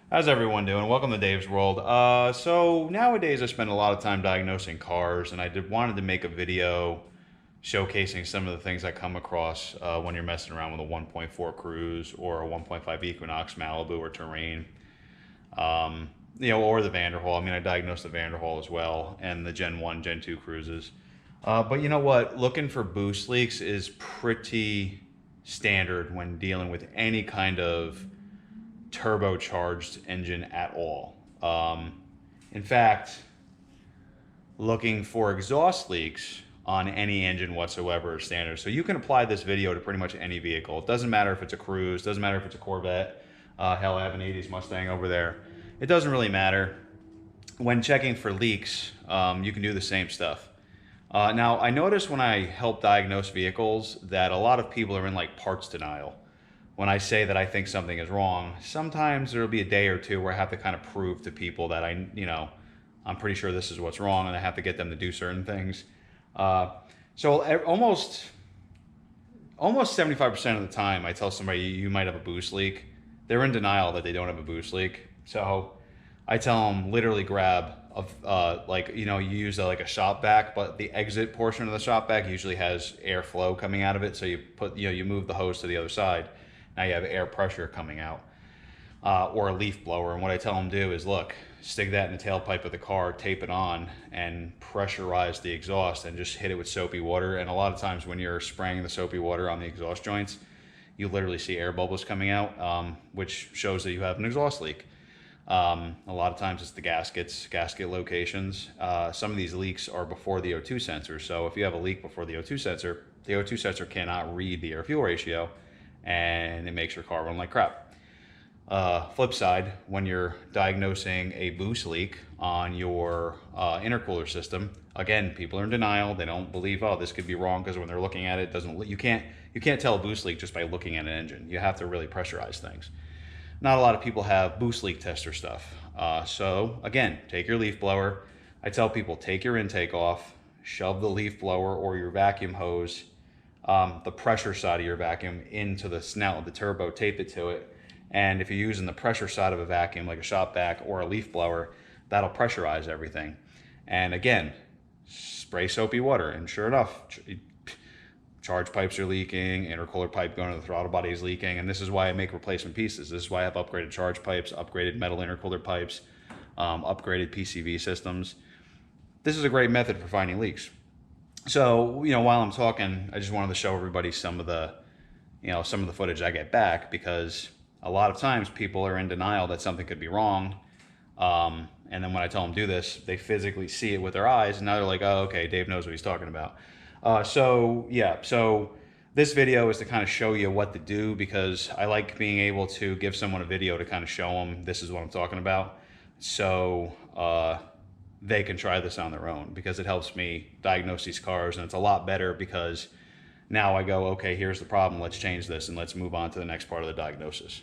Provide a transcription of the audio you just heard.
How's everyone doing? Welcome to Dave's World. So nowadays I spend a lot of time diagnosing cars, and wanted to make a video showcasing some of the things I come across when you're messing around with a 1.4 Cruze or a 1.5 Equinox Malibu or Terrain, or the Vanderhall. I mean, I diagnosed the Vanderhall as well, and the Gen 1, Gen 2 Cruzes. But you know what? Looking for boost leaks is pretty standard when dealing with any kind of turbocharged engine at all. In fact, looking for exhaust leaks on any engine whatsoever is standard. So you can apply this video to pretty much any vehicle. It doesn't matter if it's a Cruze, doesn't matter if it's a Corvette. Hell, I have an 80s Mustang over there. It doesn't really matter. When checking for leaks, you can do the same stuff. Now, I notice when I help diagnose vehicles that a lot of people are in like parts denial. When I say that I think something is wrong, sometimes there'll be a day or two where I have to kind of prove to people that I'm pretty sure this is what's wrong, and I have to get them to do certain things. So almost 75% of the time I tell somebody you might have a boost leak. They're in denial that they don't have a boost leak. So I tell them literally grab you use like a shop vac, but the exit portion of the shop vac usually has airflow coming out of it. So you move the hose to the other side. Now you have air pressure coming out, or a leaf blower. And what I tell them to do is, look, stick that in the tailpipe of the car, tape it on, and pressurize the exhaust, and just hit it with soapy water. And a lot of times when you're spraying the soapy water on the exhaust joints, you literally see air bubbles coming out, which shows that you have an exhaust leak. A lot of times it's the gasket locations. Some of these leaks are before the O2 sensor. So if you have a leak before the O2 sensor cannot read the air-fuel ratio, and it makes your car run like crap. Flip side, when you're diagnosing a boost leak on your intercooler system, again, people are in denial. They don't believe, oh, this could be wrong, because when they're looking at it, you can't tell a boost leak just by looking at an engine. You have to really pressurize things. Not a lot of people have boost leak tester stuff. So again, take your leaf blower. I tell people, take your intake off, shove the leaf blower or your vacuum hose, the pressure side of your vacuum, into the snout of the turbo, tape it to it. And if you're using the pressure side of a vacuum, like a shop vac or a leaf blower, that'll pressurize everything. And again, spray soapy water, and sure enough, charge pipes are leaking, intercooler pipe going to the throttle body is leaking, and this is why I make replacement pieces. This is why I have upgraded charge pipes, upgraded metal intercooler pipes, upgraded PCV systems. This is a great method for finding leaks. So, while I'm talking, I just wanted to show everybody some of the footage I get back, because a lot of times people are in denial that something could be wrong. And then when I tell them do this, they physically see it with their eyes, and now they're like, oh, okay, Dave knows what he's talking about. So this video is to kind of show you what to do, because I like being able to give someone a video to kind of show them this is what I'm talking about. So, they can try this on their own, because it helps me diagnose these cars, and it's a lot better because now I go, okay, here's the problem, let's change this, and let's move on to the next part of the diagnosis.